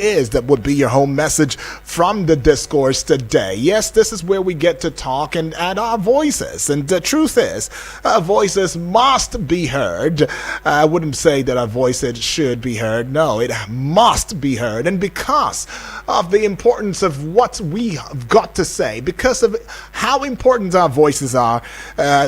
is that would be your home message from the discourse today. Yes, this is where we get to talk and add our voices. And the truth is, our voices must be heard. I wouldn't say that our voices should be heard. No, it must be heard. And because of the importance of what we have got to say, because of how important our voices are,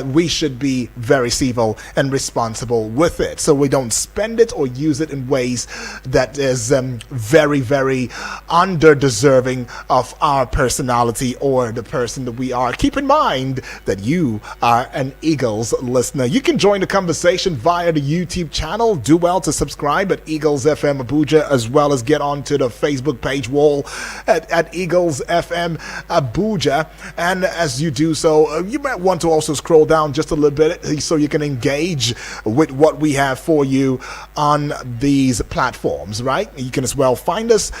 we should be very civil and responsible with it, so we don't spend it or use it in ways that is very, very under-deserving of our personality or the person that we are. Keep in mind that you are an Eagles listener. You can join the conversation via the YouTube channel. Do well to subscribe at Eagles FM Abuja, as well as get onto the Facebook page wall at Eagles FM Abuja. And as you do so, you might want to also scroll down just a little bit so you can engage with what we have for you on these platforms, right? You can as well find us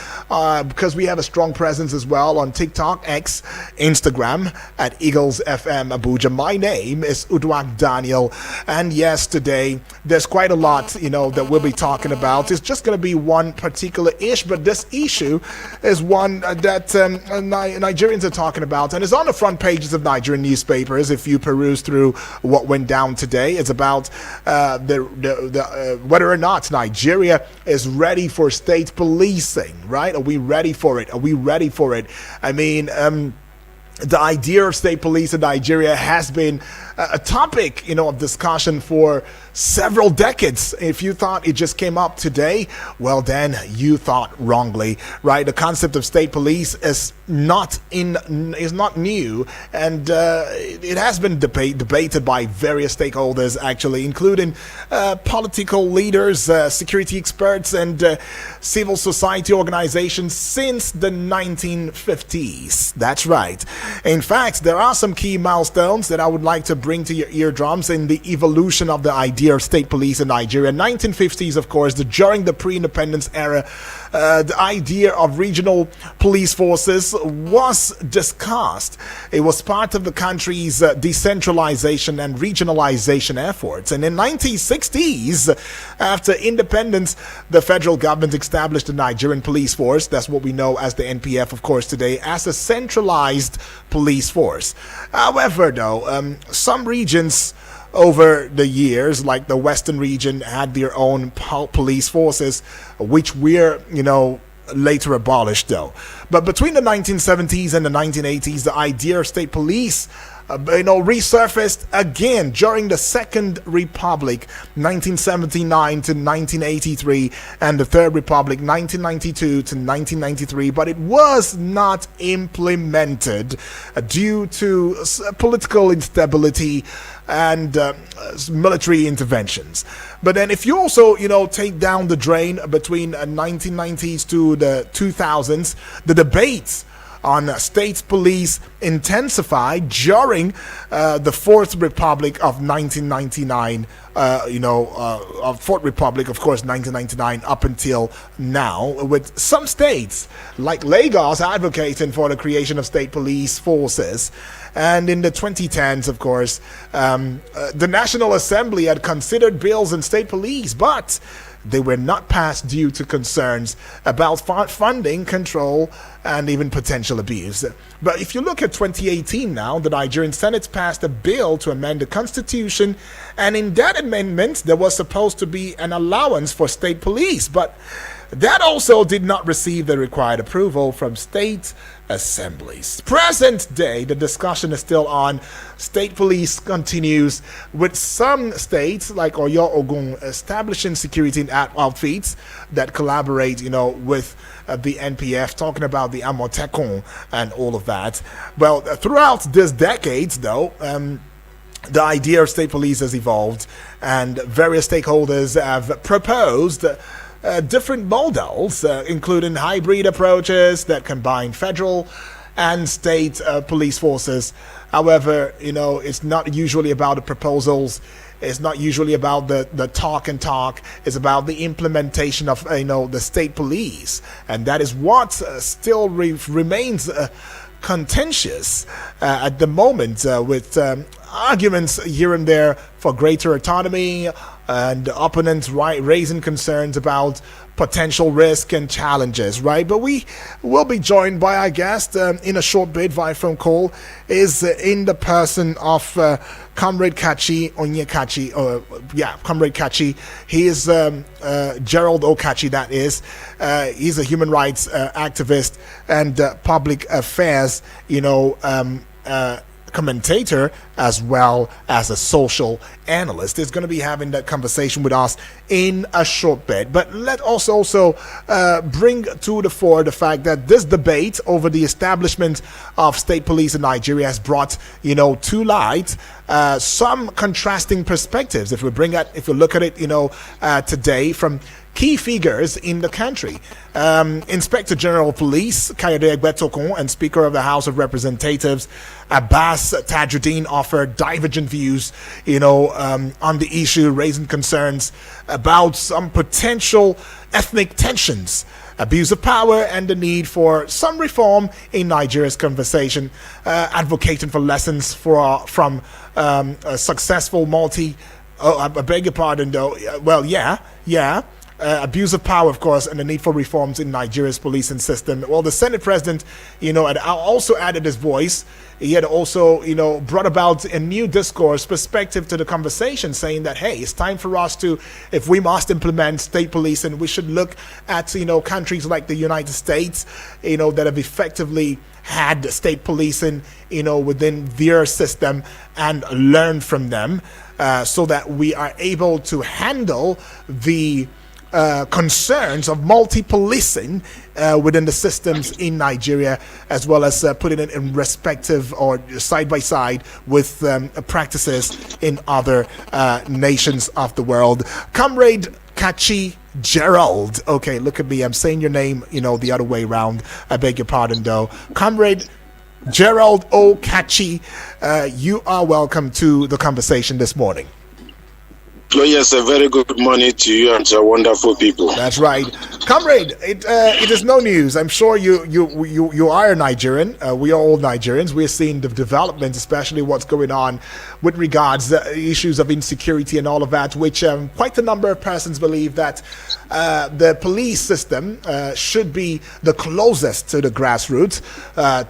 because we have a strong presence as well on TikTok, X, Instagram at Eagles FM Abuja. My name is Uduak Daniel, and yes, today there's quite a lot, that we'll be talking about. It's just going to be one particular issue, but this issue is one that Nigerians are talking about, and it's on the front pages of Nigerian newspapers. If you peruse through what went down today, it's about whether or not Nigeria is ready for state policing, right? Are we ready for it? Are we ready for it? I mean, the idea of state police in Nigeria has been a topic, of discussion for several decades. If you thought it just came up today, well, then you thought wrongly, right? The concept of state police is not new, and it has been debated by various stakeholders, actually, including political leaders, security experts, and civil society organizations since the 1950s. That's right. In fact, there are some key milestones that I would like to bring to your eardrums in the evolution of the idea of state police in Nigeria. 1950s, of course, during the pre-independence era, the idea of regional police forces was discussed. It was part of the country's decentralization and regionalization efforts. And in 1960s, after independence, the federal government established the Nigerian Police Force. That's what we know as the NPF, of course, today, as a centralized police force. However, though, some regions over the years, like the Western region, had their own police forces, which were, later abolished, though. But between the 1970s and the 1980s, the idea of state police resurfaced again during the Second Republic, 1979 to 1983, and the Third Republic, 1992 to 1993, but it was not implemented due to political instability and military interventions. But then if you also, take down the drain between 1990s to the 2000s, the debates on state police intensified during the Fourth Republic of 1999, Fourth Republic, of course, 1999 up until now, with some states like Lagos advocating for the creation of state police forces. And in the 2010s, of course, the National Assembly had considered bills in state police, but they were not passed due to concerns about funding, control, and even potential abuse. But if you look at 2018 now, the Nigerian Senate passed a bill to amend the Constitution, and in that amendment, there was supposed to be an allowance for state police, but that also did not receive the required approval from state assemblies. Present day, the discussion is still on. State police continues, with some states like Oyo, Ogun establishing security outfits that collaborate, with the NPF, talking about the Amotekun and all of that. Well, throughout this decades, though, the idea of state police has evolved, and various stakeholders have proposed different models, including hybrid approaches that combine federal and state police forces. However, it's not usually about the proposals. It's not usually about the talk and talk. It's about the implementation of the state police, and that is what still remains contentious at the moment, with arguments here and there for greater autonomy, and opponents raising concerns about potential risk and challenges, right? But we will be joined by our guest in a short bit via phone call, is in the person of Comrade Kachi Onyekachi. Comrade Kachi. He is Gerald Okachi, that is. He's a human rights activist and public affairs, commentator, as well as a social analyst. Is going to be having that conversation with us in a short bit. But let us also bring to the fore the fact that this debate over the establishment of state police in Nigeria has brought, to light some contrasting perspectives. If we look at it, today from key figures in the country. Inspector General of Police Kayode Egbetokun and Speaker of the House of Representatives Abbas Tajuddin offered divergent views, on the issue, raising concerns about some potential ethnic tensions, abuse of power, and the need for some reform in Nigeria's conversation, advocating for lessons from a successful I beg your pardon though. Well, abuse of power, of course, and the need for reforms in Nigeria's policing system. Well, the Senate President, had also added his voice. He had also, brought about a new discourse perspective to the conversation, saying that, hey, it's time for us to, if we must implement state policing, we should look at, countries like the United States, that have effectively had state policing, within their system and learn from them, so that we are able to handle the concerns of multi-policing within the systems in Nigeria, as well as putting it in respective or side by side with practices in other nations of the world. Comrade Kachi Gerald. Okay, look at me. I'm saying your name, the other way around. I beg your pardon, though. Comrade Gerald Okachi, you are welcome to the conversation this morning. Oh, yes, a very good morning to you and to wonderful people. That's right. Comrade, it is no news. I'm sure you are a Nigerian. We are all Nigerians. We're seeing the developments, especially what's going on with regards to issues of insecurity and all of that, which quite a number of persons believe that the police system should be the closest to the grassroots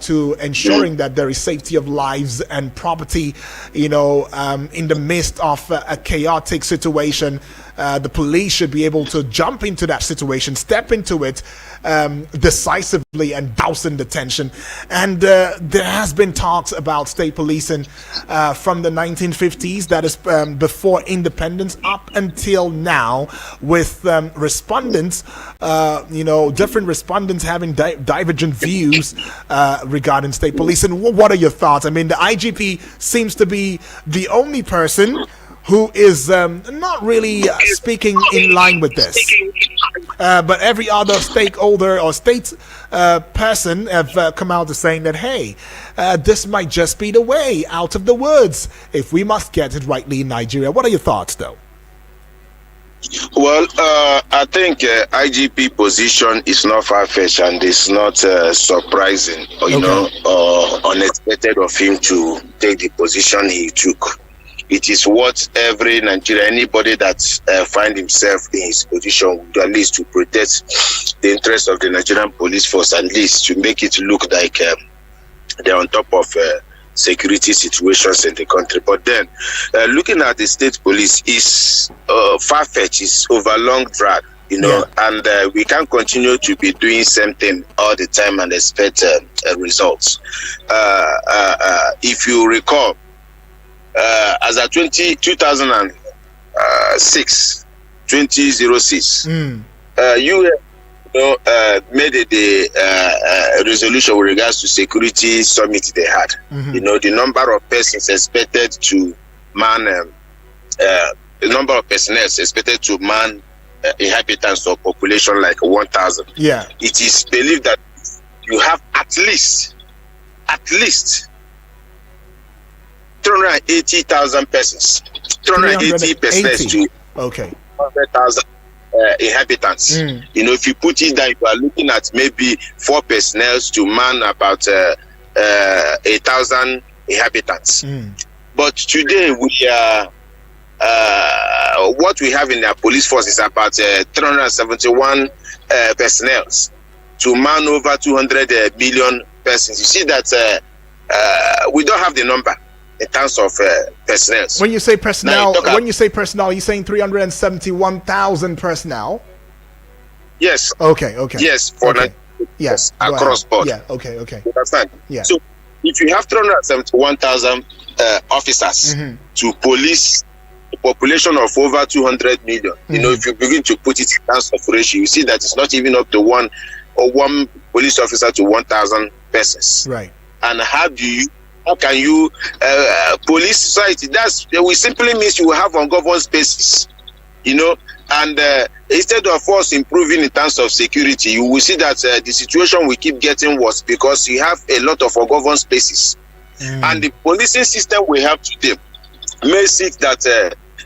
to ensuring that there is safety of lives and property, in the midst of a chaotic situation. The police should be able to jump into that situation, step into it decisively and dousing the tension. And there has been talks about state policing from the 1950s, that is before independence, up until now, with respondents, different respondents having divergent views regarding state policing. What are your thoughts? I mean, the IGP seems to be the only person who is not really speaking in line with this. But every other stakeholder or state person have come out to saying that, hey, this might just be the way out of the woods if we must get it rightly in Nigeria. What are your thoughts, though? Well, I think IGP position is not far-fetched and it's not surprising, or unexpected of him to take the position he took. It is what every Nigerian, anybody that find himself in his position, would at least to protect the interests of the Nigerian police force, at least to make it look like they're on top of security situations in the country. But then, looking at the state police is far-fetched, is over long drag, and we can't continue to be doing same thing all the time and expect results. If you recall, as at 2006, you made a resolution with regards to security summit they had. The number of persons expected to man, the number of personnel expected to man inhabitants or population like 1,000. Yeah, it is believed that you have at least 380,000 persons, 380 persons to 100,000 inhabitants. If you put it down, you are looking at maybe 4 personnel to man about 1,000 inhabitants. But today we are what we have in our police force is about 371 personnel to man over 200 million persons. You see that we don't have the number in terms of personnel. When you say personnel, you're saying 371,000 personnel? Yes. Okay. Yes, Yes, across board. Yeah, okay. You understand? Yeah. So if you have 371,000 officers to police a population of over 200 million, you know, if you begin to put it in terms of ratio, you see that it's not even up to one police officer to 1,000 persons. Right. And how can you police society? We simply means you will have ungoverned spaces, you know, and instead of us improving in terms of security, you will see that the situation we keep getting worse because you have a lot of ungoverned spaces. And the policing system we have today makes it that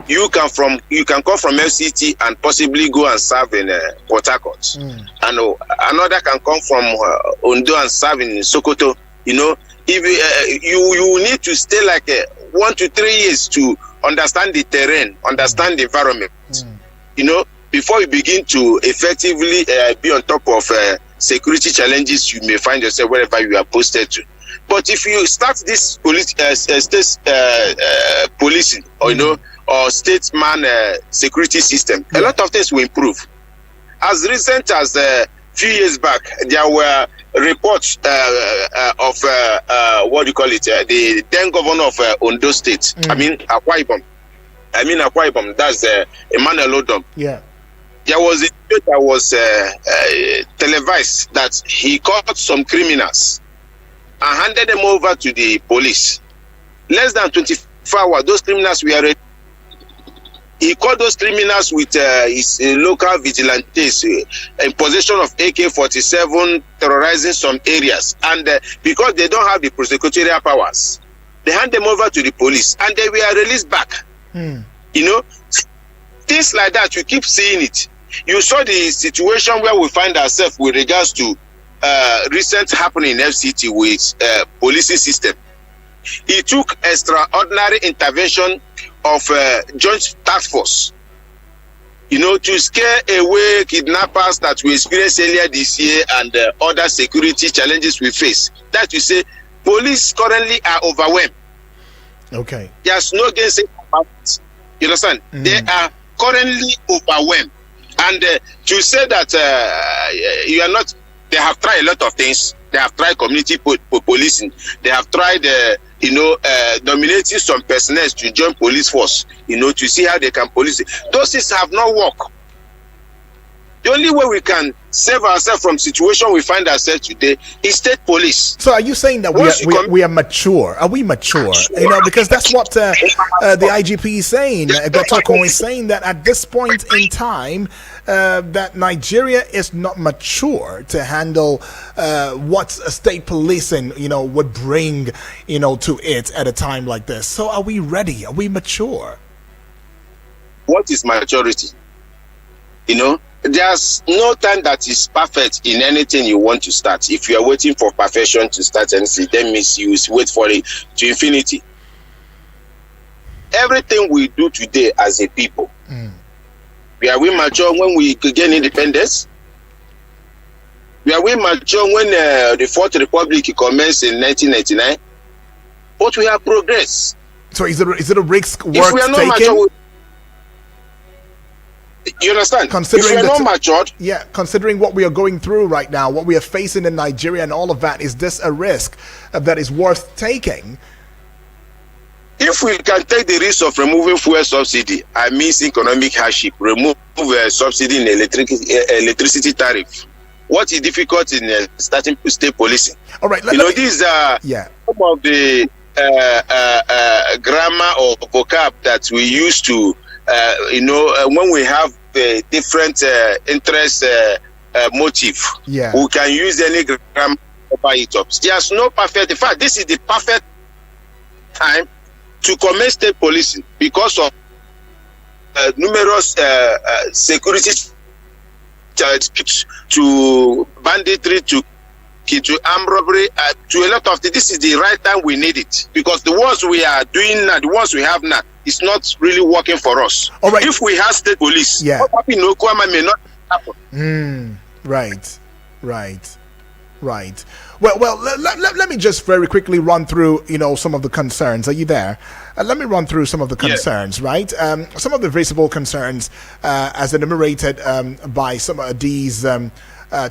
you can come from FCT and possibly go and serve in Port Harcourt, and another can come from Ondo and serve in Sokoto. You know, if you need to stay like 1 to 3 years to understand the terrain, understand the environment. You know, before you begin to effectively be on top of security challenges you may find yourself wherever you are posted to. But if you start this state policing, or you know, or statesman security system, a lot of things will improve. As recent as a few years back, there were reports of what do you call it? The then governor of Ondo State. I mean Akwa Ibom. That's Emmanuel Odom. Yeah. There was a debate that was televised that he caught some criminals and handed them over to the police. Less than 24 hours, those criminals were arrested. He caught those criminals with his local vigilantes in possession of AK-47, terrorizing some areas. And because they don't have the prosecutorial powers, they hand them over to the police and they were released back. You know, things like that, you keep seeing it. You saw the situation where we find ourselves with regards to recent happening in FCT with policing system. It took extraordinary intervention of joint task force, you know, to scare away kidnappers that we experienced earlier this year and other security challenges we face. That you say, police currently are overwhelmed. Okay. There's no gainsaying about it. You understand? They are currently overwhelmed. And to say that you are not, they have tried a lot of things. They have tried community policing. They have tried, nominating some personnel to join police force, you know, to see how they can police it. Those things have not worked. The only way we can save ourselves from situation we find ourselves today is state police. So are you saying that we are mature? Are we mature? You know, because that's what the IGP is saying. Gotoko is saying that at this point in time, that Nigeria is not mature to handle what state policing, you know, would bring, you know, to it at a time like this. So are we ready? Are we mature? What is maturity? You know, there's no time that is perfect in anything you want to start. If you are waiting for perfection to start anything, that means you wait for it to infinity. Everything we do today as a people, are we mature when we gain independence? Are we mature when the Fourth Republic commenced in 1999? But we have progressed. So is it a risk worth taking? Mature, you understand? Considering if we are not matured, considering what we are going through right now, what we are facing in Nigeria and all of that, is this a risk that is worth taking? If we can take the risk of removing fuel subsidy, I mean economic hardship, remove subsidy in electricity tariff, what is difficult in starting state policing? All right, these are some of the grammar or vocab that we use to, when we have a different interest motive, we can use any grammar to cover it up. There's no perfect. In fact, this is the perfect time to commence state policing because of numerous security challenges, to banditry, to to armed robbery, to a lot of things. This is the right time we need it, because the ones we are doing now, the ones we have now, is not really working for us. All right. If we have state police, yeah, what happened in Oklahoma may not happen. Right. Well, let me just very quickly run through, some of the concerns. Are you there? Let me run through some of the concerns, right? Some of the visible concerns, as enumerated by some of these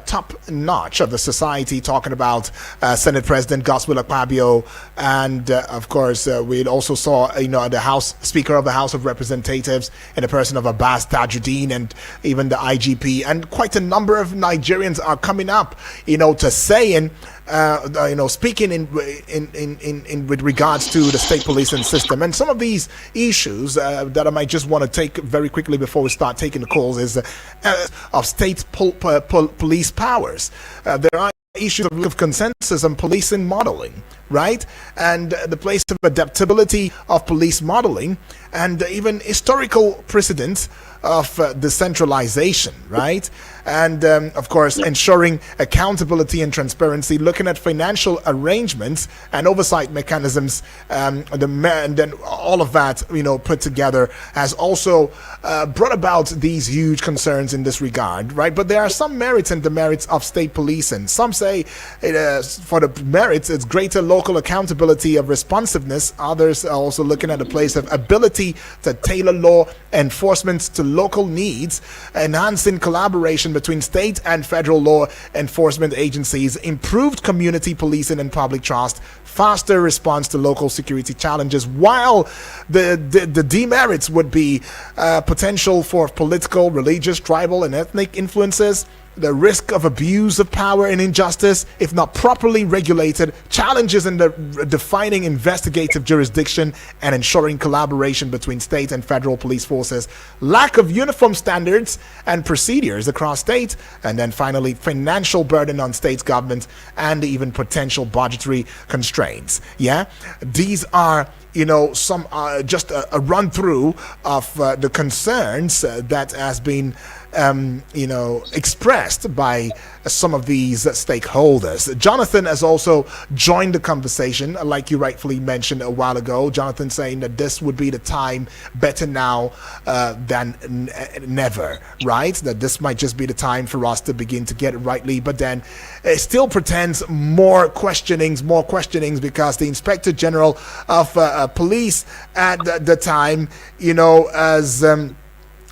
top notch of the society, talking about Senate President Godswill Akpabio, and of course we also saw the House Speaker of the House of Representatives in the person of Abbas Tajuddin, and even the IGP, and quite a number of Nigerians are coming up to saying speaking in with regards to the state policing system. And some of these issues that I might just want to take very quickly before we start taking the calls is of state police powers. There are issues of consensus on policing modeling, right? And the place of adaptability of police modeling, and even historical precedents of decentralization, right? And of course, ensuring accountability and transparency, looking at financial arrangements and oversight mechanisms, and then all of that, put together, has also brought about these huge concerns in this regard, right? But there are some merits and demerits of state policing. Some say for the merits, it's greater local accountability of responsiveness. Others are also looking at a place of ability to tailor law enforcement to local needs, enhancing collaboration between state and federal law enforcement agencies, improved community policing and public trust, faster response to local security challenges, while the demerits would be potential for political, religious, tribal, and ethnic influences, the risk of abuse of power and injustice if not properly regulated, challenges in the defining investigative jurisdiction and ensuring collaboration between state and federal police forces, lack of uniform standards and procedures across state, and then finally financial burden on state governments and even potential budgetary constraints. Yeah, these are some just a run through of the concerns that has been expressed by some of these stakeholders. Jonathan has also joined the conversation, like you rightfully mentioned a while ago. Jonathan saying that this would be the time, better now than never, right? That this might just be the time for us to begin to get it rightly, but then it still pretends more questionings because the Inspector General of Police at the time, as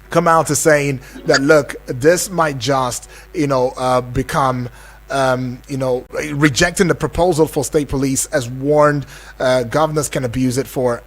come out to saying that, look, this might just, become, rejecting the proposal for state police, as warned, governors can abuse it for,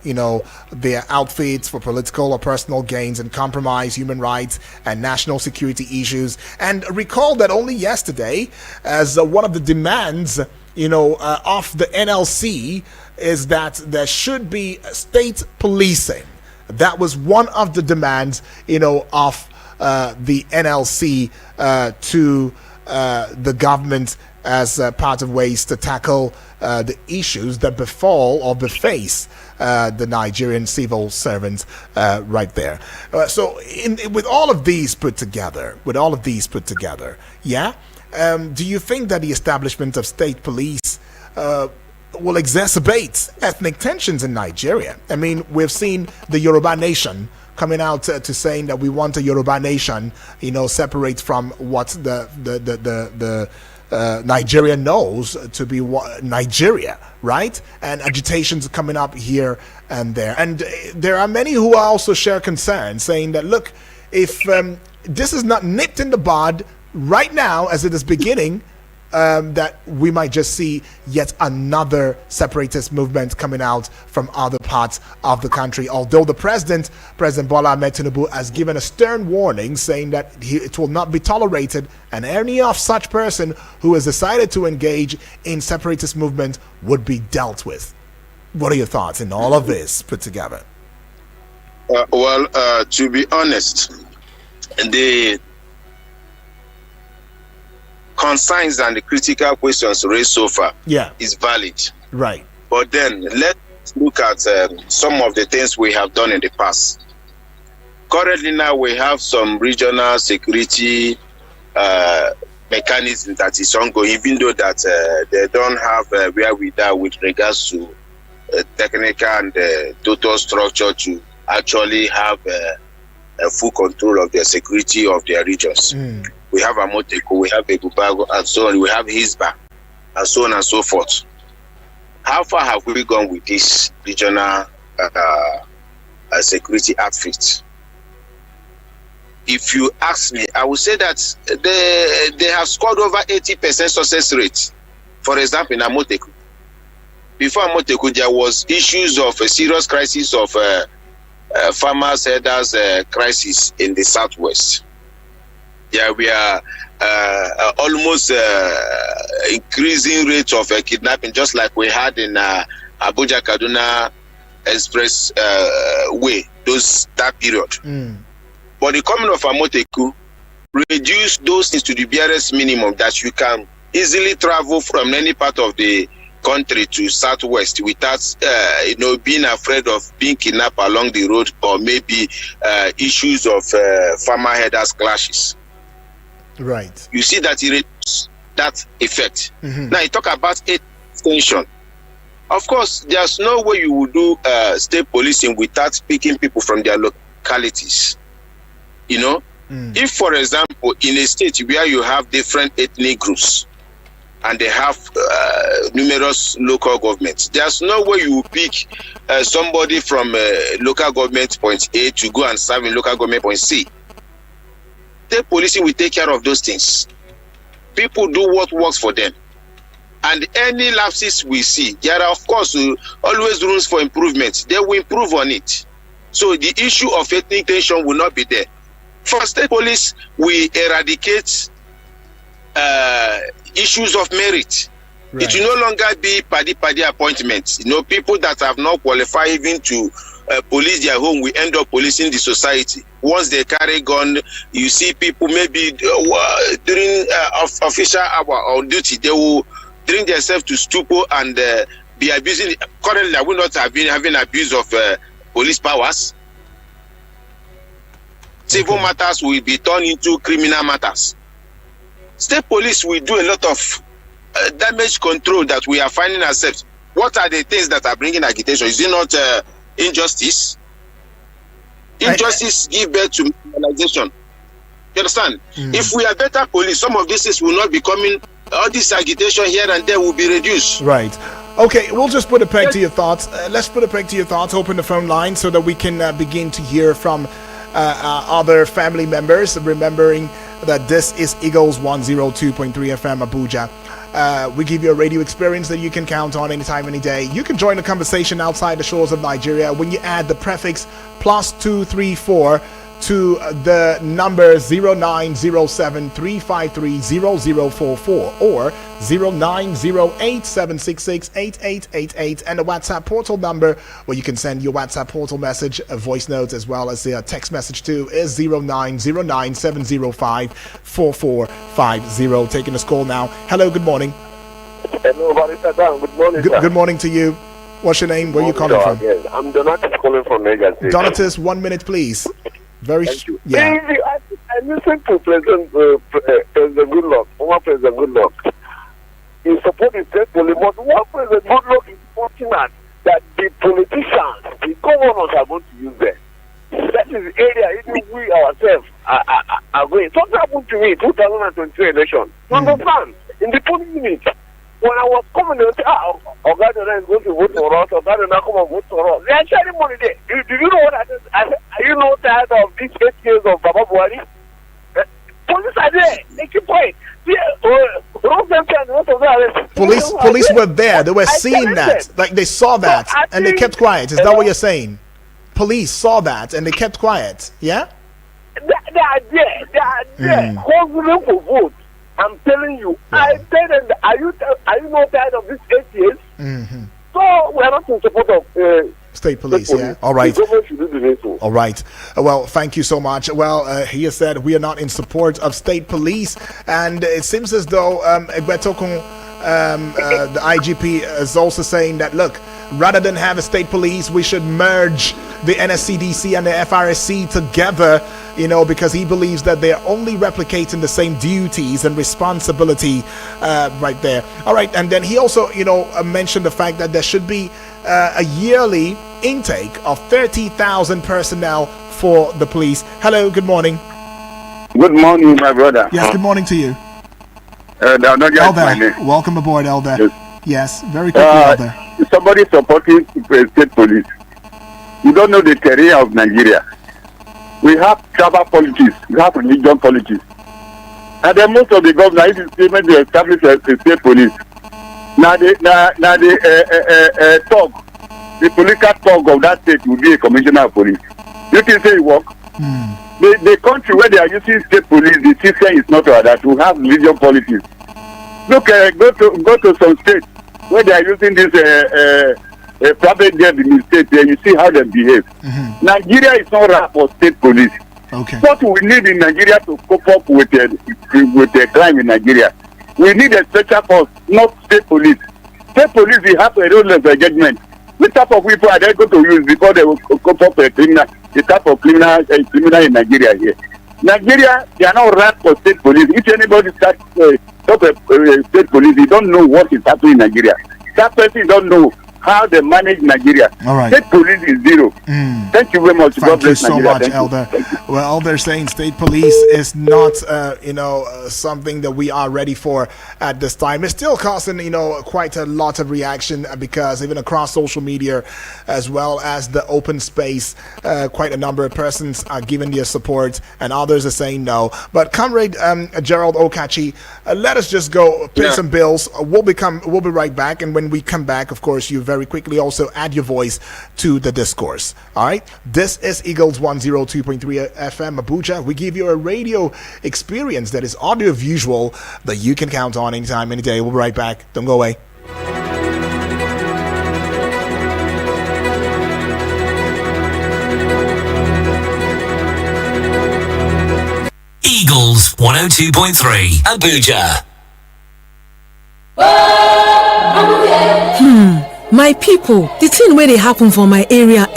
their outfits, for political or personal gains, and compromise human rights and national security issues. And recall that only yesterday, as one of the demands, of the NLC, is that there should be state policing. That was one of the demands, of the NLC to the government as part of ways to tackle the issues that befall or beface the Nigerian civil servants right there. So with all of these put together, yeah, do you think that the establishment of state police will exacerbate ethnic tensions in Nigeria? I mean, we've seen the Yoruba Nation coming out to saying that we want a Yoruba Nation, separate from what the Nigeria knows to be Nigeria, right? And agitations coming up here and there. And there are many who also share concerns, saying that, look, if this is not nipped in the bud right now as it is beginning, that we might just see yet another separatist movement coming out from other parts of the country. Although the President Bola Ahmed Tinubu, has given a stern warning, saying that it will not be tolerated, and any of such person who has decided to engage in separatist movement would be dealt with. What are your thoughts in all of this put together? To be honest, the concerns and the critical questions raised so far is valid. Right. But then let's look at some of the things we have done in the past. Currently now we have some regional security mechanism that is ongoing, even though that they don't have where we are with regards to technical and total structure to actually have a full control of their security of their regions. We have Amoteku, we have Egubago, and so on. We have Hisba, and so on and so forth. How far have we gone with this regional security outfit? If you ask me, I would say that they have scored over 80% success rate. For example, in Amoteku. Before Amoteku, there was issues of a serious crisis of farmers' herders crisis in the southwest. There were almost increasing rates of kidnapping, just like we had in Abuja Kaduna Express way, that period. But the coming of Amoteku reduced those things to the barest minimum, that you can easily travel from any part of the country to southwest without being afraid of being kidnapped along the road, or maybe issues of farmer herders clashes. Right. You see that it reduces that effect. Now you talk about extension. Of course, there's no way you will do state policing without picking people from their localities. If, for example, in a state where you have different ethnic groups and they have numerous local governments, there's no way you will pick somebody from local government point A to go and serve in local government point C. State policing will take care of those things. People do what works for them. And any lapses we see, there are, of course, always rooms for improvement. They will improve on it. So the issue of ethnic tension will not be there. For state police, we eradicate issues of merit. Right. It will no longer be paddy appointments. People that have not qualified even to police their home, we end up policing the society. Once they carry gun, you see people maybe during official hour or duty, they will drink themselves to stupor and be abusing. Currently, I will not have been having abuse of police powers. Civil matters will be turned into criminal matters. State police will do a lot of damage control that we are finding ourselves. What are the things that are bringing agitation? Is it not injustice? Injustice give birth to criminalization. You understand? If we are better police, some of these things will not be coming. All this agitation here and there will be reduced. Right. Okay, we'll just put a peg to your thoughts. Let's put a peg to your thoughts. Open the phone line so that we can begin to hear from other family members, remembering that this is Eagles 102.3 FM Abuja. We give you a radio experience that you can count on anytime, any day. You can join the conversation outside the shores of Nigeria when you add the prefix +234 to the number 0907-353-0044 or 0908-766-8888, and the WhatsApp portal number where you can send your WhatsApp portal message, voice notes, as well as the text message too, is 0909-705-4450. Taking this call now. Hello, good morning. Hello, Barista Dan. Good morning, sir. Good morning to you. What's your name? Where are you calling from? Yes, I'm Donatus calling from Niger State. Donatus, 1 minute, please. Thank you. Yeah. I listened to President Goodluck, former President Goodluck. He supported state police, but what President Goodluck is pointing at, that the politicians, the governors are going to use them. That is the area even we ourselves are going. Something happened to me in 2023 election. You understand? In the polling unit, when I was coming, they would say, Ogadona is going to vote for us, Ogadona come and vote for us. They are sharing money there. Do you know what I said? Are you not tired of these 8 years of Baba Buhari? Police are there. They keep quiet. Police were there. They were seeing that. Like they saw that and they kept quiet. Is that what you're saying? Police saw that and they kept quiet. Yeah? They are there. They are there. Hustling for vote. I'm telling you. Yeah. I tell them, are you not tired of these 8 years? So we are not in support of state police. Yeah. All right. The government should do the needful. All right. Well, thank you so much. Well, he has said we are not in support of state police, and it seems as though Egbetokun, the IGP, is also saying that look, rather than have a state police, we should merge the NSCDC and the FRSC together, because he believes that they're only replicating the same duties and responsibility right there. All right, and then he also, mentioned the fact that there should be a yearly intake of 30,000 personnel for the police. Hello, good morning. Good morning, my brother. Yes, good morning to you. Elder, welcome aboard, Elder. Yes, very quickly, Elder. Somebody supporting state police. You don't know the terrain of Nigeria. We have tribal politics, we have religion politics. And then most of the governors, when they establish a state police, now the political talk of that state will be a commissioner of police. You can say it work. The country where they are using state police, the system is not like that. We have religion politics. Look, go to some states where they are using this private jet in the state. There you see how they behave. Nigeria is not right for state police. Okay. What we need in Nigeria to cope up with the crime in Nigeria, we need a special force, not state police. State police, they have a role of judgment. What type of people are they going to use before they will cope up a criminal? The type of criminal in Nigeria here. Nigeria, they are not right for state police. If anybody starts state police, they don't know what is happening in Nigeria. That person don't know how they manage Nigeria. All right. State police is zero. Thank you very much. Thank you so much, Elder. Well, they're saying state police is not, something that we are ready for at this time. It's still causing, quite a lot of reaction because even across social media, as well as the open space, quite a number of persons are giving their support and others are saying no. But Comrade Gerald Okachi, let us just go pay some bills. We'll be right back, and when we come back, of course, you very quickly also add your voice to the discourse. All right, this is Eagles 102.3 FM Abuja. We give you a radio experience that is audio visual that you can count on anytime, any day. We'll be right back. Don't go away. Eagles 102.3 Abuja. My people, the thing where they happen for my area,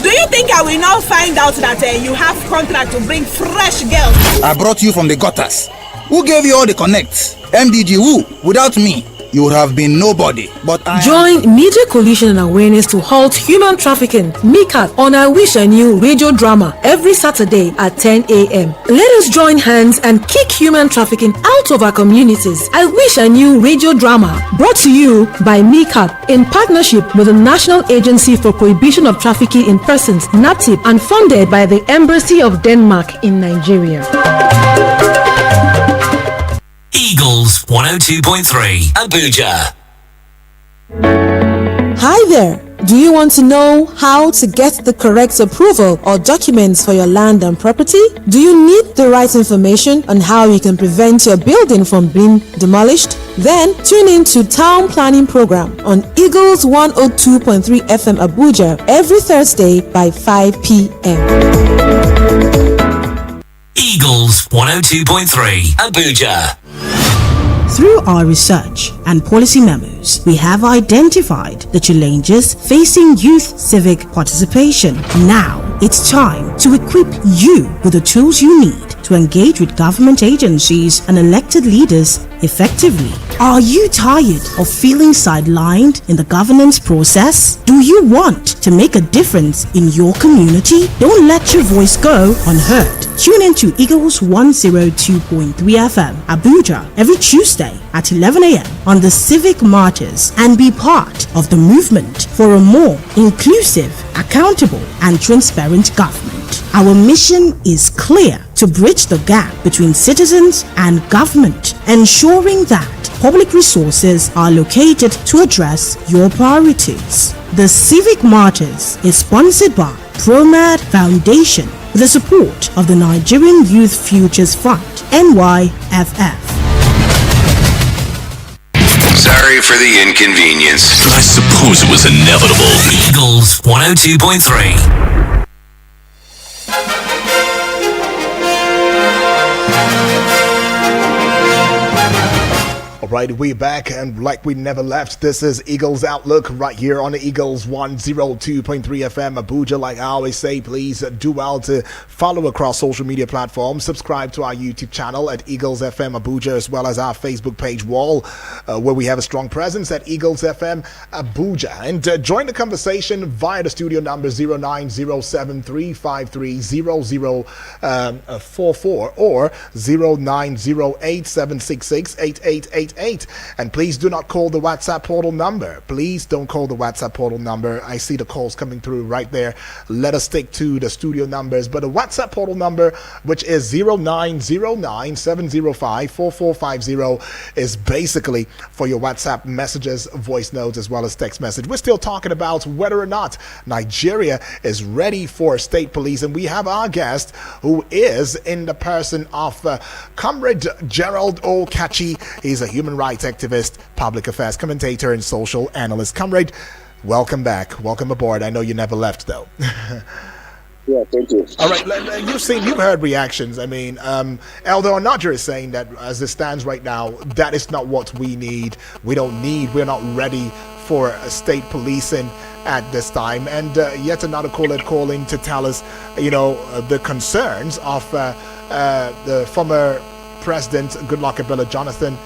Do you think I will now find out that you have contract to bring fresh girls? I brought you from the gutters. Who gave you all the connects? MDG who? Without me, you would have been nobody. But Join Media Coalition and Awareness to Halt Human Trafficking, MICAT, on I Wish I Knew radio drama every Saturday at 10 a.m. Let us join hands and kick human trafficking out of our communities. I Wish I Knew radio drama, brought to you by MICAT in partnership with the National Agency for Prohibition of Trafficking in Persons, NAPTIP, and funded by the Embassy of Denmark in Nigeria. Eagles 102.3 Abuja. Hi there. Do you want to know how to get the correct approval or documents for your land and property? Do you need the right information on how you can prevent your building from being demolished? Then tune in to Town Planning Program on Eagles 102.3 FM Abuja every Thursday by 5 p.m. Eagles 102.3 Abuja. Through our research and policy memos, we have identified the challenges facing youth civic participation. Now, it's time to equip you with the tools you need to engage with government agencies and elected leaders effectively. Are you tired of feeling sidelined in the governance process? Do you want to make a difference in your community? Don't let your voice go unheard. Tune in to Eagles 102.3 FM Abuja every Tuesday at 11 a.m. on the Civic Martyrs and be part of the movement for a more inclusive, accountable, and transparent government. Our mission is clear: to bridge the gap between citizens and government, ensuring that public resources are located to address your priorities. The Civic Martyrs is sponsored by ProMed Foundation with the support of the Nigerian Youth Futures Fund, NYFF. Sorry for the inconvenience. I suppose it was inevitable. Eagles 102.3. right, we're back and like we never left. This is Eagles Outlook right here on the Eagles 102.3 FM Abuja. Like I always say, please do well to follow across social media platforms. Subscribe to our YouTube channel at Eagles FM Abuja, as well as our Facebook page wall, where we have a strong presence at Eagles FM Abuja. And join the conversation via the studio number 090735300044 or 0908766888. And please do not call the WhatsApp portal number. Please don't call the WhatsApp portal number. I see the calls coming through right there. Let us stick to the studio numbers. But the WhatsApp portal number, which is 0909-705-4450, is basically for your WhatsApp messages, voice notes, as well as text message. We're still talking about whether or not Nigeria is ready for state police. And we have our guest, who is in the person of Comrade Gerald Okachi. He's a human rights activist, public affairs commentator, and social analyst. Comrade, welcome back. Welcome aboard. I know you never left, though. Yeah, thank you. All right, you've heard reactions. I mean, Elder Onajer is saying that as it stands right now, that is not what we need. We're not ready for state policing at this time. And yet another caller calling to tell us, the concerns of the former President Goodluck Ebele Jonathan,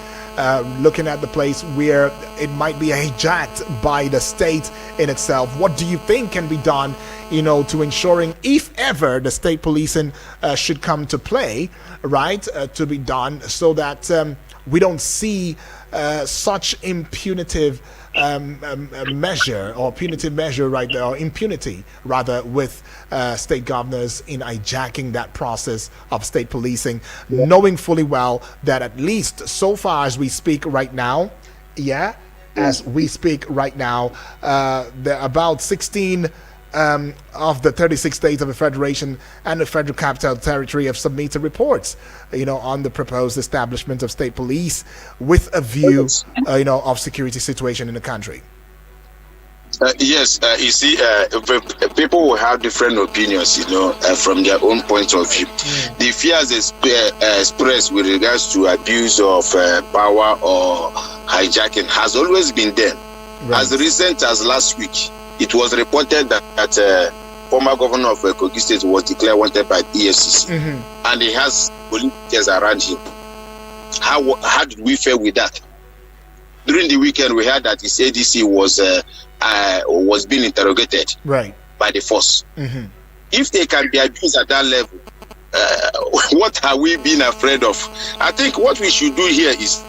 looking at the place where it might be hijacked by the state in itself. What do you think can be done, to ensuring, if ever the state policing should come to play, right, to be done so that we don't see such impunitive measure or punitive measure right there, or impunity rather, with state governors in hijacking that process of state policing, knowing fully well that at least so far as we speak right now, there are about 16 of the 36 states of the Federation and the Federal Capital Territory have submitted reports, on the proposed establishment of state police with a view, of security situation in the country. Yes, you see, people will have different opinions, from their own point of view. The fears expressed with regards to abuse of power or hijacking has always been there. Right. As recent as last week, it was reported that former governor of Kogi State was declared wanted by EFCC, and he has police around him. How did we fare with that? During the weekend, we heard that his ADC was being interrogated by the force. If they can be abused at that level, what are we being afraid of? I think what we should do here is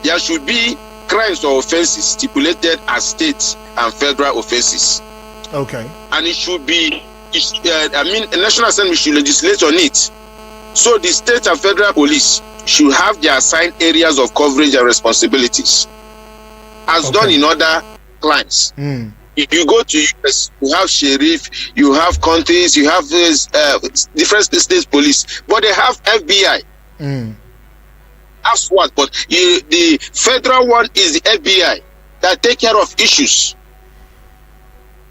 there should be crimes or offenses stipulated as state and federal offenses. Okay. And it should be, the National Assembly should legislate on it. So the state and federal police should have their assigned areas of coverage and responsibilities, as done in other climes. If you go to US, you have sheriff, you have counties, you have different state police, but they have FBI. That's what, but the federal one is the FBI that take care of issues.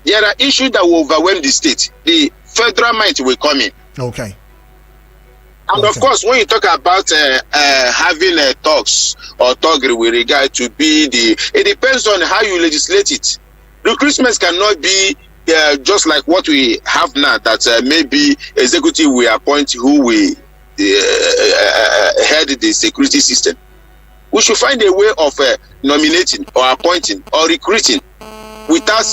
There are issues that will overwhelm the state. The federal might will come in. Okay. And of course, when you talk about having talks or toggery with regard to it depends on how you legislate it. Recruitment cannot be just like what we have now, that maybe executive will appoint who will head the security system. We should find a way of nominating or appointing or recruiting without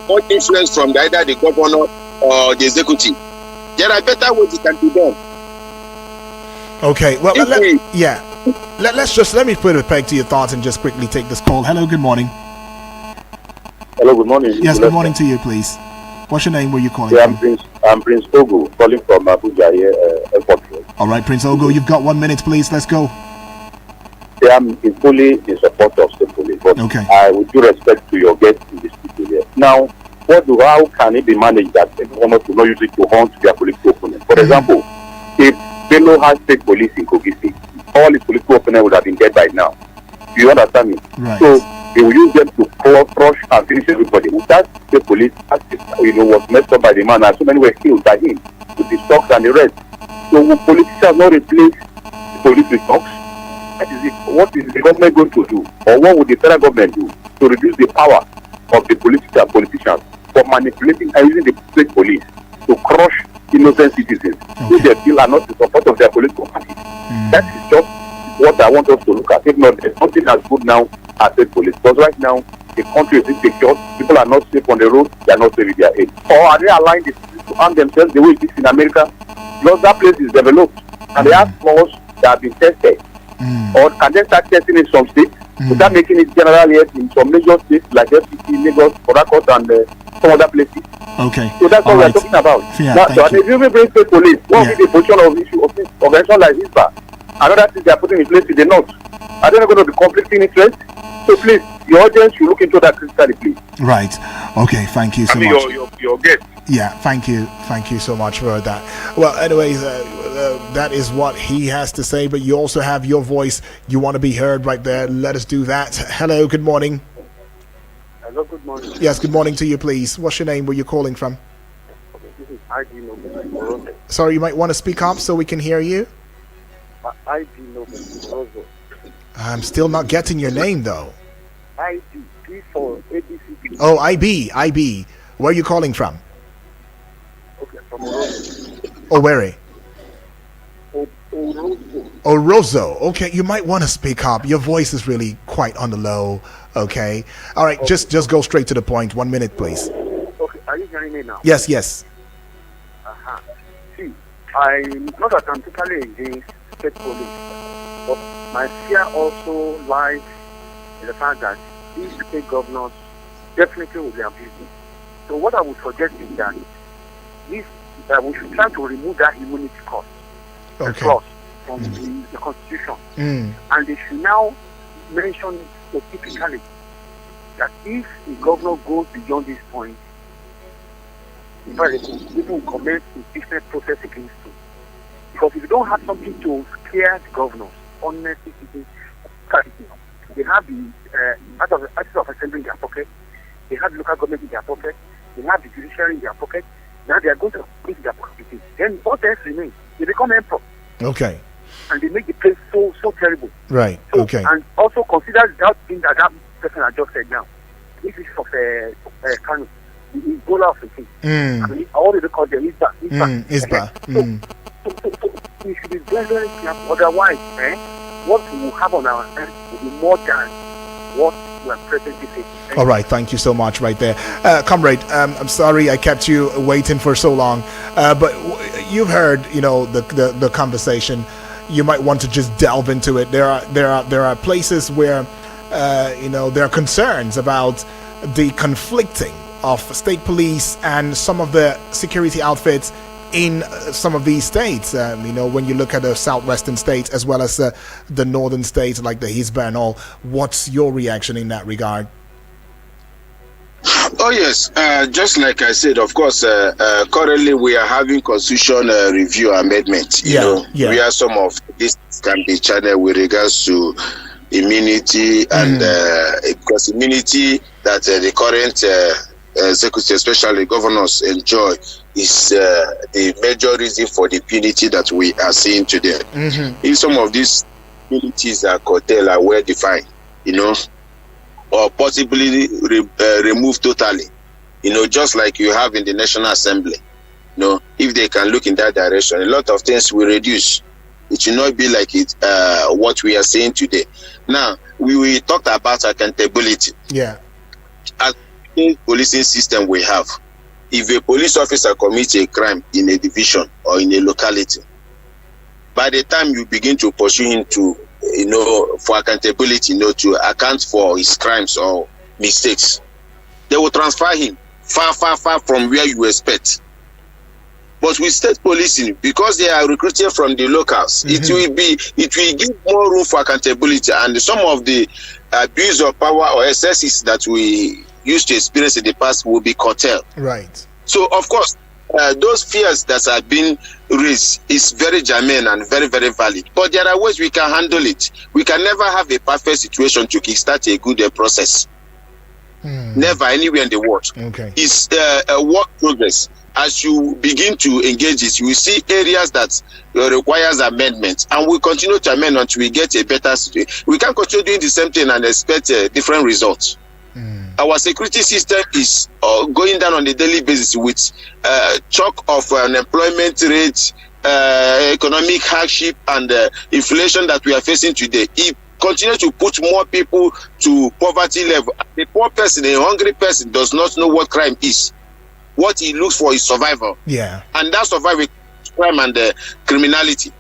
much influence from either the governor or the executive. There are better ways it can be done. Okay, well, let me put a peg to your thoughts and just quickly take this call. Hello, good morning. Hello, good morning. Yes, good morning to you, please. What's your name? Where are you calling from? I'm Prince Ogo, calling from Abuja here, Airport Road. All right, Prince Ogo, you've got 1 minute, please. Let's go. Yeah, I'm fully in support of state police, but I would do respect to your guest in this studio here. Now, how can it be managed that the government will not use it to hunt their political opponents? For example, if Bello has state police in Kogi State, all his political opponents would have been dead by now. Do you understand me? Right. So they will use them to crush and finish everybody. With that, the police, was messed up by the man, and so many were killed by him with the stocks and the rest. So will politicians not replace the police with stocks? That is it. what is the government going to do, or what would the federal government do to reduce the power of the politicians for manipulating and using the state police to crush innocent citizens who they feel are not in support of their political party? That is just what I want us to look at. If not, there's nothing as good now as state police. Because right now, the country is insecure, people are not safe on the road, they are not safe with their aid. Or are they allowing the citizens to arm themselves the way it is in America? Because that place is developed and they have laws that have been tested. Or can they start testing in some states without making it general yet in some major states like FCT, Lagos, Port Harcourt, and some other places? Okay. So that's what we're talking about. Yeah, now, so, and if you bring state police, what will be the position of issue of organization like HISBA? Another thing they are putting in place in the north. Are they not going to be conflicting interests? So please, your audience should look into that critically, please. Right. Okay. Thank you so much. Your guest. Yeah. Thank you. Thank you so much for that. Well, anyways, that is what he has to say. But you also have your voice. You want to be heard right there. Let us do that. Hello. Good morning. Hello. Good morning. Yes. Good morning to you, please. What's your name? Where you calling from? Okay, this is ID Noble. Sorry, you might want to speak up so we can hear you. ID Noble. I'm still not getting your name though. ID P for ABCD. Oh, IB. Where are you calling from? Okay, from Orozo. Owerri. Orozo. Orozo. Okay, you might want to speak up. Your voice is really quite on the low. Okay. All right, okay. Just go straight to the point. 1 minute, please. Okay, are you hearing me now? Yes. See, I'm not that I'm totally against state police, but my fear also lies in the fact that these state governors definitely will be abusing. So what I would suggest is that we should try to remove that immunity clause from the Constitution. And they should now mention specifically that if the governor goes beyond this point, people will commence impeachment process against him. Because if you don't have something to scare the governors, honestly speaking, they have the Articles of Assembly in their pocket, they have the local government in their pocket, they have the judiciary in their pocket, now they are going to put in their pocket. Then what else remains? They become emperor. Okay. And they make the place so terrible. Right. So, okay. And also consider that thing that person I just said now. This is of kind of the Ebola of the thing. I mean, I want to call them ISBA. So we should be very, very careful. Otherwise, what we will have on our hands will be more than what we are presently facing. All right, thank you so much right there. Comrade, I'm sorry I kept you waiting for so long, but you've heard, the conversation. You might want to just delve into it. There are places where, there are concerns about the conflicting of state police and some of the security outfits in some of these states. When you look at the southwestern states as well as the northern states like the HISBA and all, what's your reaction in that regard? Oh yes, just like I said, of course, currently we are having constitution review amendment. Where some of this can be channeled with regards to immunity and because immunity that the current executive, especially governors, enjoy is the major reason for the impunity that we are seeing today. If some of these immunities are curtailed, are well defined, or possibly removed totally, just like you have in the National Assembly, if they can look in that direction, a lot of things will reduce. It will not be like it what we are seeing today. Now, we talked about accountability. Yeah. As the policing system we have, if a police officer commits a crime in a division or in a locality, by the time you begin to pursue him to, for accountability, to account for his crimes or mistakes, they will transfer him far from where you expect. But with state policing, because they are recruited from the locals, it will give more room for accountability, and some of the abuse of power or excesses that we used to experience in the past will be curtailed. Right. So, of course, those fears that have been raised is very germane and very, very valid. But there are ways we can handle it. We can never have a perfect situation to kickstart a good process. Never, anywhere in the world. Okay. It's a work progress. as you begin to engage it, you will see areas that requires amendment, and we continue to amend until we get a better situation. We can't continue doing the same thing and expect different results. Our security system is going down on a daily basis with shock of unemployment rate, economic hardship, and inflation that we are facing today. It continues to put more people to poverty level. A poor person, a hungry person, does not know what crime is. What he looks for is survival. Yeah. And that survival is crime and criminality.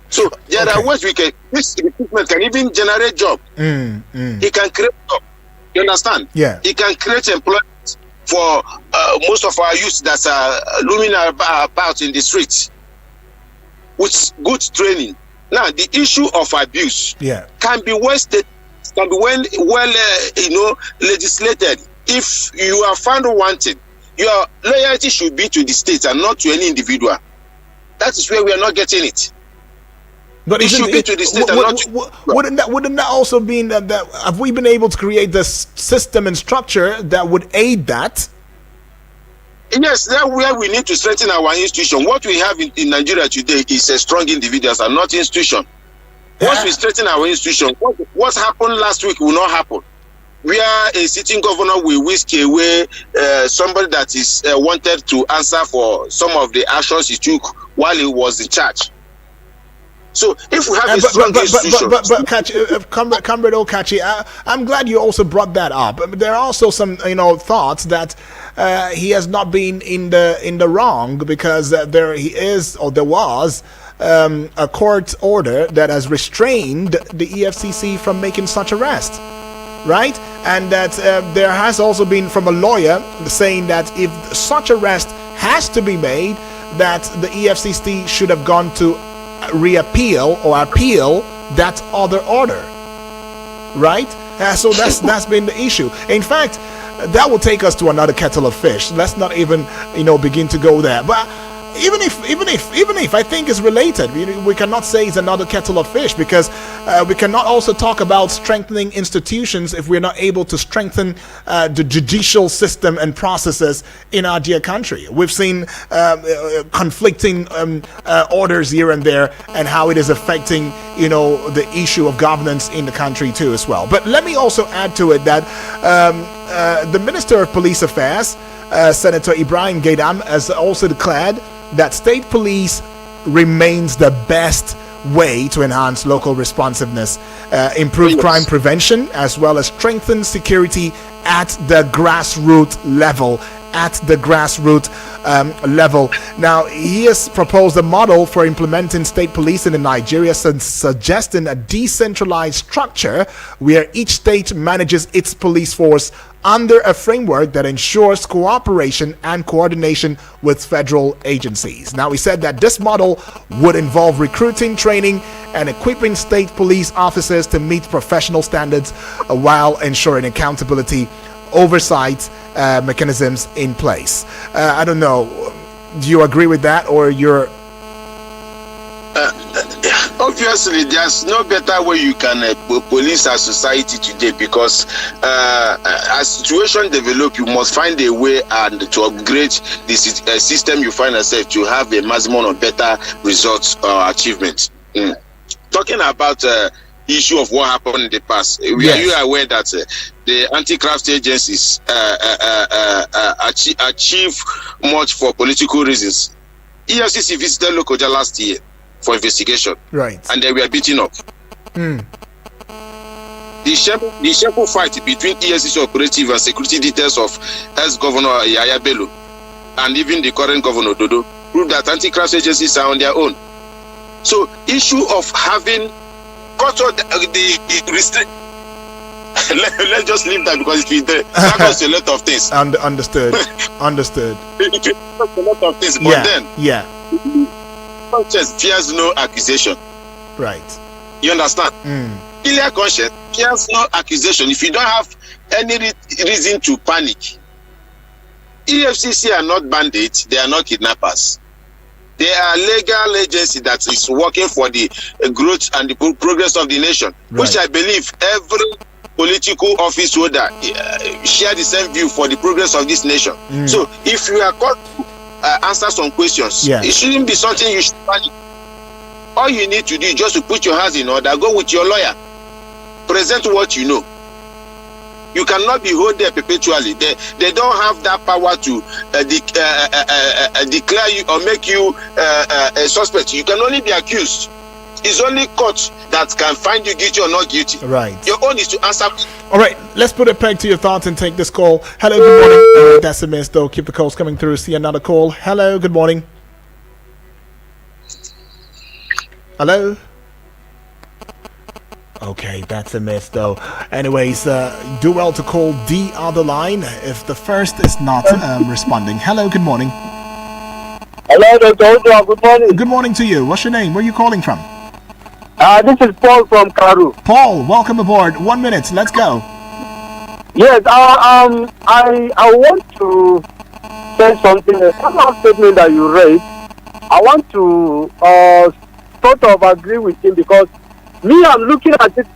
So there are ways this recruitment can even generate job. It can create job. You understand? Yeah. It can create employment for most of our youth that are looming about in the streets with good training. Now, the issue of abuse can be legislated. If you are found wanted, your loyalty should be to the state and not to any individual. That is where we are not getting it. But wouldn't that also mean that have we been able to create this system and structure that would aid that? Yes, that's where we need to strengthen our institution. What we have in Nigeria today is a strong individuals and not institution. Once we strengthen our institution, what happened last week will not happen. Where a sitting governor will whisk away somebody that is wanted to answer for some of the actions he took while he was in charge. So if we have a strong institution, Comrade Okachi, I'm glad you also brought that up. There are also some, thoughts that he has not been in the wrong, because there was a court order that has restrained the EFCC from making such arrest, right? And that there has also been from a lawyer saying that if such arrest has to be made, that the EFCC should have gone to reappeal or appeal that other order, right? So that's been the issue. In fact, that will take us to another kettle of fish. Let's not even begin to go there. But even if I think it's related, we cannot say it's another kettle of fish, because we cannot also talk about strengthening institutions if we're not able to strengthen the judicial system and processes in our dear country. We've seen conflicting orders here and there, and how it is affecting the issue of governance in the country too as well. But let me also add to it that the Minister of Police Affairs, Senator Ibrahim Gaidam, has also declared that state police remains the best way to enhance local responsiveness, improve crime prevention, as well as strengthen security at the grassroots level. Now, he has proposed a model for implementing state policing in Nigeria, suggesting a decentralized structure where each state manages its police force under a framework that ensures cooperation and coordination with federal agencies. Now, he said that this model would involve recruiting, training, and equipping state police officers to meet professional standards while ensuring accountability, oversight mechanisms in place. I don't know. Do you agree with that, or you're? Obviously, there's no better way you can police our society today, because as situation develop, you must find a way and to upgrade the system you find yourself to have a maximum of better results or achievements. Talking about issue of what happened in the past, are you aware that the anti-graft agencies achieve much for political reasons? EFCC visited Lokoja last year for investigation, right? And they were beaten up. The shameful fight between EFCC operative and security details of ex-governor Yaya Bello and even the current governor Dodo proved that anti-graft agencies are on their own. So, issue of having control the restrict. Let's just leave that, because that costs a lot of things. Understood. It costs a lot of things, but then conscience fears no accusation. Right. You understand? Clear conscience fears no accusation. If you don't have any reason to panic, EFCC are not bandits. They are not kidnappers. They are legal agency that is working for the growth and the progress of the nation, which I believe every political office holder share the same view for the progress of this nation. So if you are called to answer some questions. Yeah. It shouldn't be something you should panic. All you need to do is just to put your hands in order, go with your lawyer, present what you know. You cannot be held there perpetually. They don't have that power to declare you or make you a suspect. You can only be accused. It's only court that can find you guilty or not guilty. Right. Your own is to answer. All right, let's put a peg to your thoughts and take this call. Hello, good morning. That's a miss, though. Keep the calls coming through. See another call. Hello, good morning. Hello? Okay, that's a miss, though. Anyways, do well to call the other line if the first is not responding. Hello, good morning. Hello, Dr. Ojo. Good morning. Good morning to you. What's your name? Where are you calling from? This is Paul from Karu. Paul, welcome aboard. 1 minute. Let's go. Yes, I want to say something. A statement that you raised, I want to sort of agree with him because me, I'm looking at it.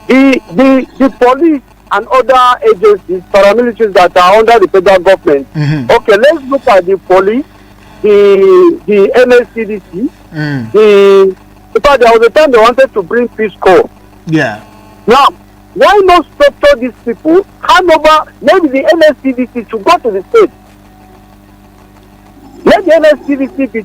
The police and other agencies, paramilitaries that are under the federal government. Mm-hmm. Okay, let's look at the police, the NSCDC, in fact, there was a time they wanted to bring Peace Corps. Yeah. Now, why not structure these people, hand over, maybe the NSCDC should go to the state. Let the NSCDC be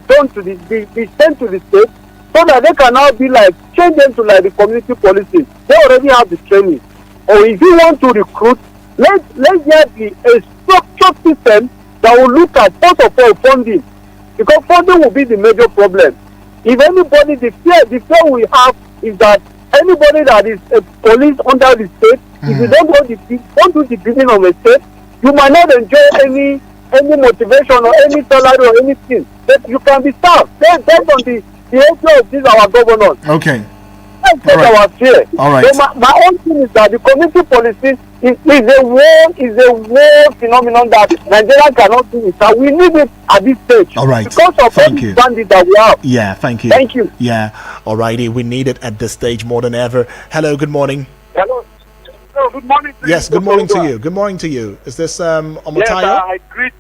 sent to the state so that they can now be like, change them to like the community policing. They already have the training. Or if you want to recruit, let there be a structured system that will look at, first of all, funding. Because funding will be the major problem. If anybody, the fear we have is that anybody that is a police under the state, if you don't do the building of a state, you might not enjoy any motivation or any salary or anything. But you can be staffed based on the behavior of these our governors. Okay. That's our fear. All right. So my own thing is that the community policing is a world phenomenon that Nigeria cannot do it. We need it at this stage. All right. Because of the bandit that we have. Yeah, thank you. Thank you. Yeah. All righty. We need it at this stage more than ever. Hello, good morning. Hello. Hello, good morning to yes, you. Good morning to you. Good morning to you. Is this Omotayo? Yes, I greet.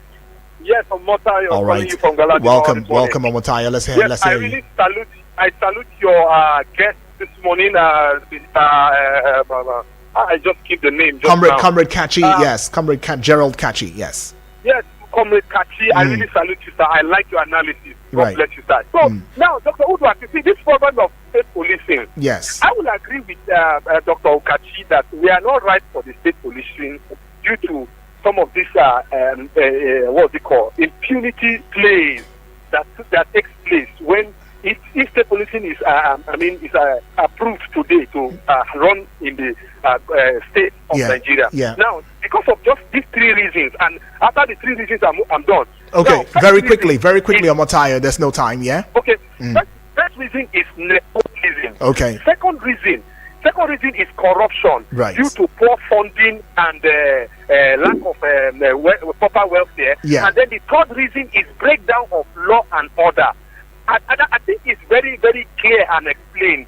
Yes, Omotayo. All right. You from Galadima welcome, Omotayo. Let's hear. Yes, let's hear I really salute your guest this morning. I just keep the name. Comrade Kachi. Yes, Comrade Gerald Kachi. Yes. Yes, Comrade Kachi. I really salute you, sir. I like your analysis. God bless you, sir. So now, Dr. Udwa, you see this problem of state policing. Yes. I will agree with Dr. Okachi that we are not right for the state policing due to some of this what's it called, impunity plays that takes place when if state policing is approved today to run in the state of Nigeria. Yeah. Now, because of just these three reasons, and after the three reasons, I'm done. Okay, now, very quickly, Omotayo. There's no time. Yeah. Okay. First reason is nepotism. Okay. Second reason is corruption due to poor funding and lack of proper welfare. Yeah. And then the third reason is breakdown of law and order. I think it's very, very clear and explained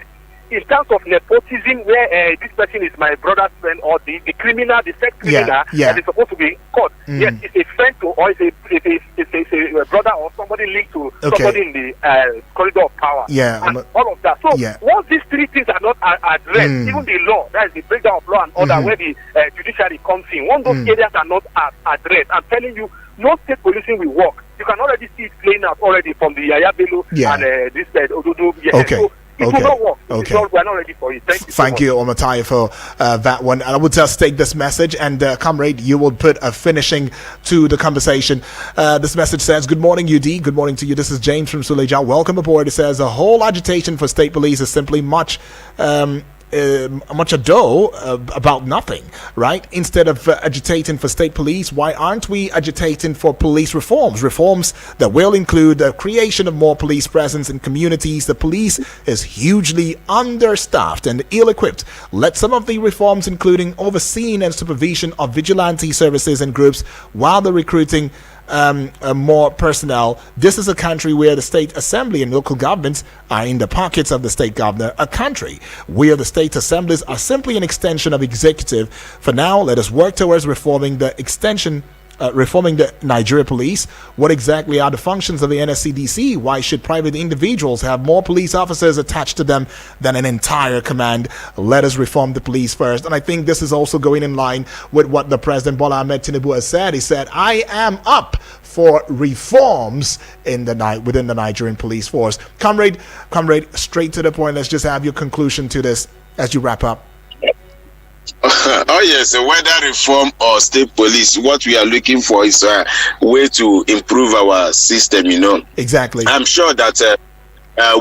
in terms of nepotism, where this person is my brother's friend or the criminal, the sex criminal that is supposed to be caught. Yes, it's a friend to, or it's a brother or somebody linked to somebody in the corridor of power. Yeah, and all of that. So once these three things are not addressed, even the law, that is the breakdown of law and order, where the judiciary comes in, once those areas are not addressed, I'm telling you, no state policing will work. You can already see it playing out already from the Yaya Bello and this Ododo. Okay. So it will not work. Okay. We're not ready for it. Thank you, Omotayo, for that one. And I would just take this message, and comrade, you will put a finishing to the conversation. This message says, "Good morning, UD. Good morning to you. This is James from Suleja. Welcome aboard." It says, "The whole agitation for state police is simply much ado about nothing, right? Instead of agitating for state police, why aren't we agitating for police reforms that will include the creation of more police presence in communities? The police is hugely understaffed and ill-equipped. Let some of the reforms, including overseeing and supervision of vigilante services and groups, while the recruiting more personnel. This is a country where the state assembly and local governments are in the pockets of the state governor, a country where the state assemblies are simply an extension of executive. For now, let us work towards reforming the extension reforming the Nigeria police. What exactly are the functions of the NSCDC? Why should private individuals have more police officers attached to them than an entire command? Let us reform the police first. And I think this is also going in line with what the President Bola Ahmed Tinubu has said. He said, I am up for reforms in within the Nigerian police force. Comrade, straight to the point. Let's just have your conclusion to this as you wrap up. Oh yes, whether reform or state police, what we are looking for is a way to improve our system. Exactly. I'm sure that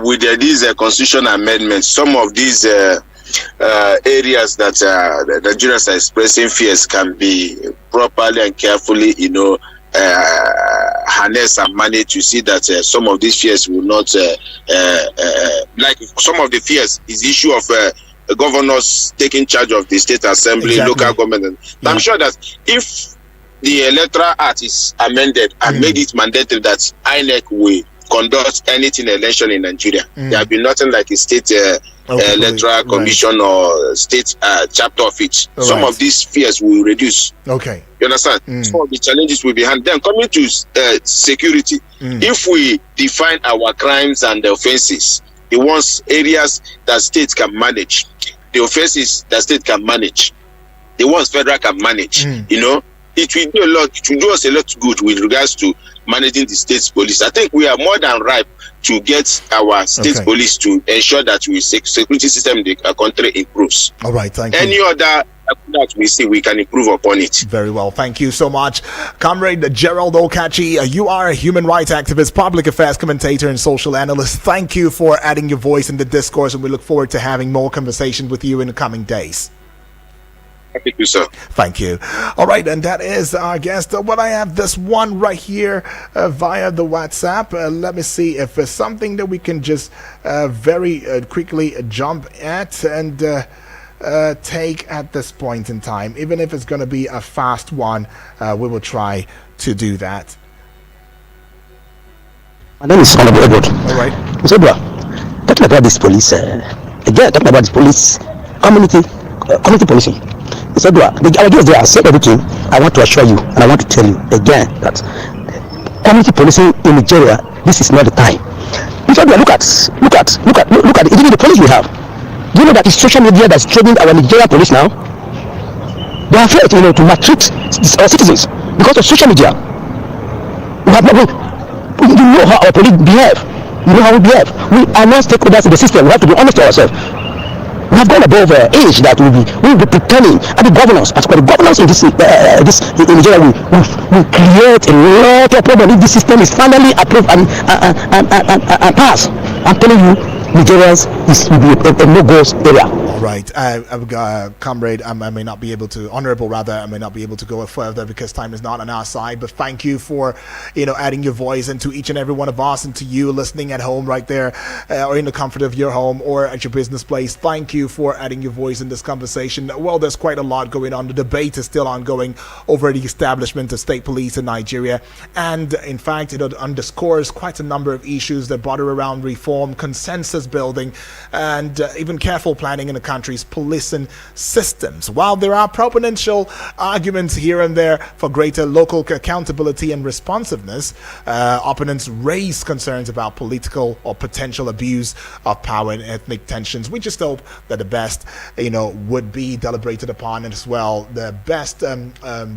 with these constitutional amendments, some of these areas that the Nigerians are expressing fears can be properly and carefully, harness and manage to see that some of these fears will not, like some of the fears is the issue of governors taking charge of the state assembly, local government. I'm sure that if the Electoral Act is amended and made it mandatory that INEC will conduct anything election in Nigeria, there will be nothing like a state electoral commission or state chapter of it. Some of these fears will reduce. Okay. You understand? Some of the challenges will be handled. Then coming to security, if we define our crimes and the offenses, the ones areas that states can manage, the offenses that state can manage, the ones federal can manage, it will do a lot. It will do us a lot good with regards to managing the state's police. I think we are more than ripe to get our state police to ensure that the security system in the country improves. All right, thank you. Any other that we see, we can improve upon it. Very well, thank you so much. Comrade Gerald Okachi, you are a human rights activist, public affairs commentator, and social analyst. Thank you for adding your voice in the discourse, and we look forward to having more conversation with you in the coming days. Thank you, sir. Thank you. All right, and that is our guest. But I have this one right here via the WhatsApp. Let me see if there's something that we can just very quickly jump at and take at this point in time. Even if it's going to be a fast one, we will try to do that. My name is Honorable Edward. All right. So, talking about this police, again, talking about this police, community policing. So, our guests there, I said everything. I want to assure you, and I want to tell you again that community policing in Nigeria, this is not the time. Look at even the police we have. Do you know that it's social media that's trading our Nigerian police now? They are afraid, to maltreat our citizens because of social media. You know how our police behave. You know how we behave. We are not stakeholders in the system. We have to be honest to ourselves. We have gone above age that we will be pretending. And the governors, as for the governors in in Nigeria, will create a lot of problems if this system is finally approved and passed. I'm telling you, Nigerians will be a no-go area. All right, comrade, I may not be able to, honorable rather, I may not be able to go further because time is not on our side, but thank you for, adding your voice into each and every one of us, and to you listening at home right there, or in the comfort of your home or at your business place. Thank you for adding your voice in this conversation. Well, there's quite a lot going on. The debate is still ongoing over the establishment of state police in Nigeria, and in fact, it underscores quite a number of issues that border around reform, consensus building, and even careful planning in the country's policing systems. While there are proponential arguments here and there for greater local accountability and responsiveness, opponents raise concerns about political or potential abuse of power and ethnic tensions. We just hope that the best, would be deliberated upon, and as well, the best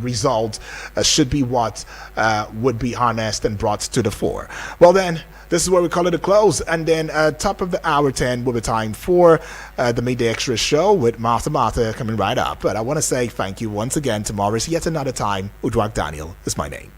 result should be what would be harnessed and brought to the fore. Well then, this is where we call it a close, and then top of the hour 10 will be time for the Midday Extra show with Martha coming right up. But I want to say thank you once again to Morris. Yet another time, Udwak Daniel is my name.